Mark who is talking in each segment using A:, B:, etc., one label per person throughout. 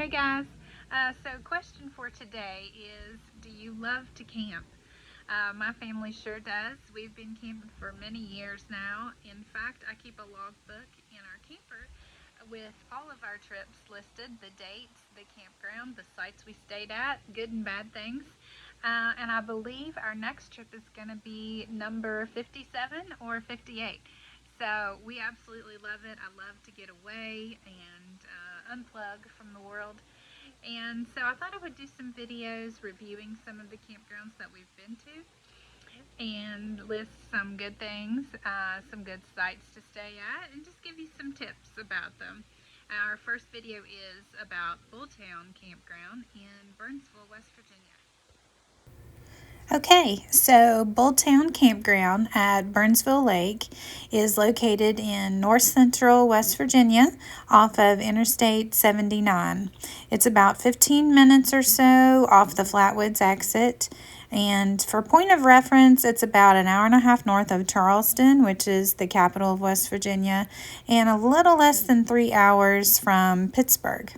A: Hey guys, so question for today is, do you love to camp? My family sure does. We've been camping for many years now. In fact, I keep a logbook in our camper with all of our trips listed, the dates, the campground, the sites we stayed at, good and bad things. And I believe our next trip is going to be number 57 or 58. So we absolutely love it. I love to get away and unplug from the world. And so I thought I would do some videos reviewing some of the campgrounds that we've been to and list some good things, some good sites to stay at, and just give you some tips about them. Our first video is about Bulltown Campground in Burnsville, West Virginia.
B: Okay, so Bulltown Campground at Burnsville Lake is located in north central West Virginia off of Interstate 79. It's about 15 minutes or so off the Flatwoods exit. And for point of reference, it's about an hour and a half north of Charleston, which is the capital of West Virginia, and a little less than 3 hours from Pittsburgh.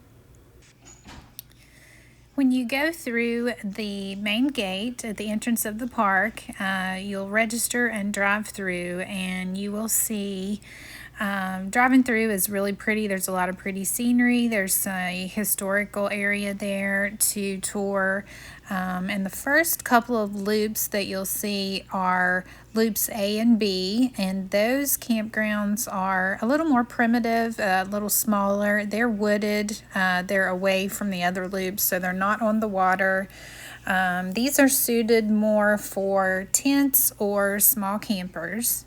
B: When you go through the main gate at the entrance of the park, you'll register and drive through, and you will see driving through is really pretty. There's a lot of pretty scenery. There's a historical area there to tour. And the first couple of loops that you'll see are loops A and B, and those campgrounds are a little more primitive, a little smaller. They're wooded, they're away from the other loops, so they're not on the water. These are suited more for tents or small campers.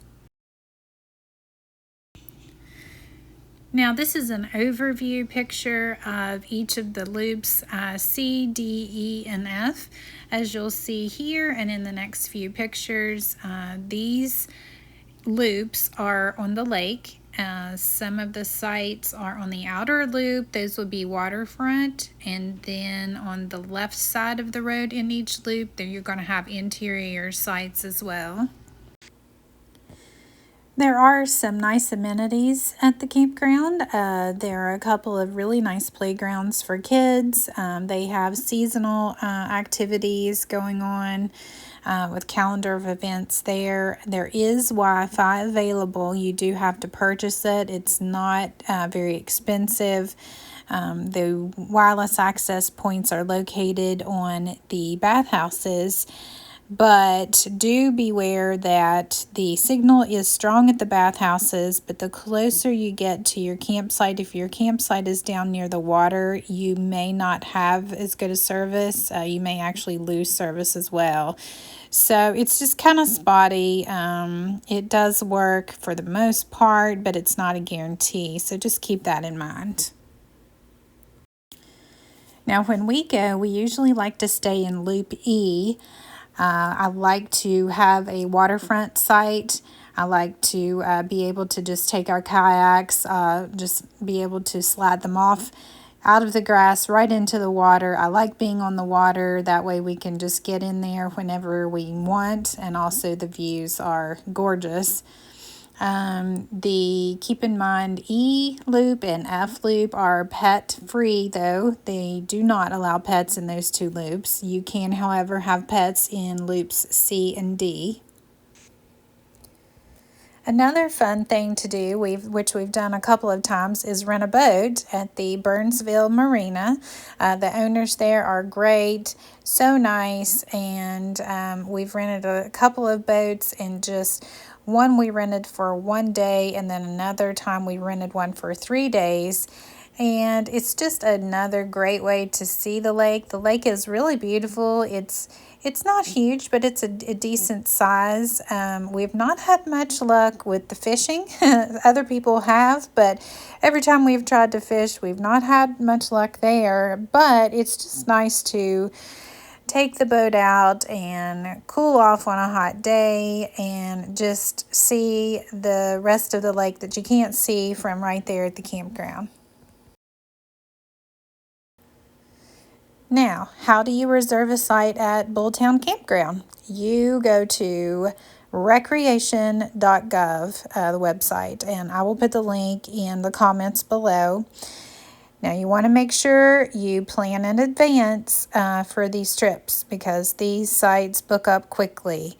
B: Now this is an overview picture of each of the loops C, D, E, and F. As you'll see here and in the next few pictures, these loops are on the lake. Some of the sites are on the outer loop. Those would be waterfront. And then on the left side of the road in each loop, there you're going to have interior sites as well. There are some nice amenities at the campground. There are a couple of really nice playgrounds for kids. They have seasonal activities going on with calendar of events there. There is Wi-Fi available. You do have to purchase it. It's not very expensive. The wireless access points are located on the bathhouses. But do beware that the signal is strong at the bathhouses, but the closer you get to your campsite, if your campsite is down near the water, you may not have as good a service. You may actually lose service as well. So it's just kind of spotty. It does work for the most part, but it's not a guarantee. So just keep that in mind. Now, when we go, we usually like to stay in Loop E. I like to have a waterfront site. I like to be able to just take our kayaks, just be able to slide them off out of the grass right into the water. I like being on the water. That way we can just get in there whenever we want, and also the views are gorgeous. Keep in mind E loop and F loop are pet free, though they do not allow pets in those two loops. You can, however, have pets in loops C and D. Another fun thing to do, which we've done a couple of times, is rent a boat at the Burnsville Marina. The owners there are great, so nice, and we've rented a couple of boats, and just one we rented for 1 day, and then another time we rented one for 3 days. And it's just another great way to see the lake. The lake is really beautiful. It's not huge, but it's a decent size. We've not had much luck with the fishing. Other people have, but every time we've tried to fish, we've not had much luck there. But it's just nice to take the boat out and cool off on a hot day and just see the rest of the lake that you can't see from right there at the campground. Now, how do you reserve a site at Bulltown Campground? You go to recreation.gov, the website, and I will put the link in the comments below. Now you want to make sure you plan in advance for these trips because these sites book up quickly.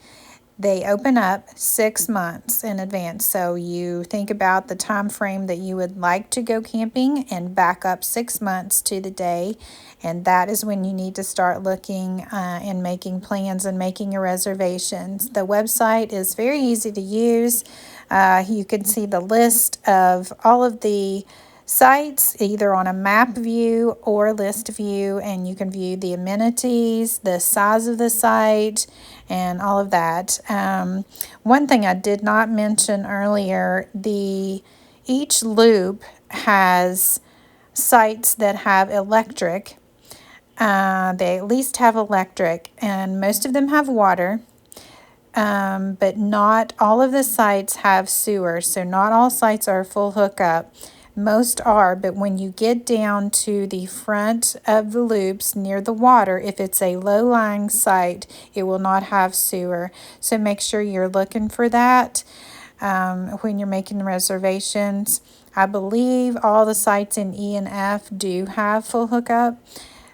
B: They open up 6 months in advance. So you think about the time frame that you would like to go camping and back up 6 months to the day. And that is when you need to start looking and making plans and making your reservations. The website is very easy to use. You can see the list of all of the sites either on a map view or list view, and you can view the amenities, the size of the site, and all of that. One thing I did not mention earlier, each loop has sites that have electric. They at least have electric, and most of them have water. But not all of the sites have sewer, so not all sites are full hookup. Most are, but when you get down to the front of the loops near the water, if it's a low-lying site, it will not have sewer. So make sure you're looking for that when you're making reservations. I believe all the sites in E and F do have full hookup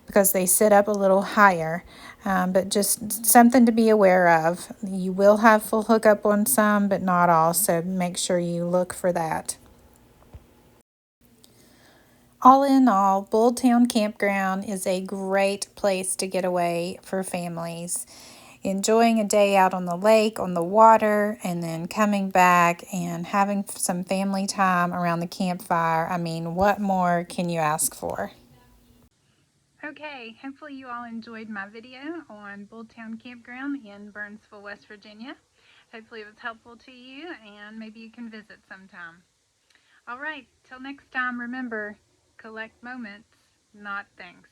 B: because they sit up a little higher. But just something to be aware of. You will have full hookup on some, but not all, so make sure you look for that. All in all, Bulltown Campground is a great place to get away for families. Enjoying a day out on the lake, on the water, and then coming back and having some family time around the campfire. I mean, what more can you ask for?
A: Okay, hopefully you all enjoyed my video on Bulltown Campground in Burnsville, West Virginia. Hopefully it was helpful to you and maybe you can visit sometime. All right, till next time, remember, collect moments, not things.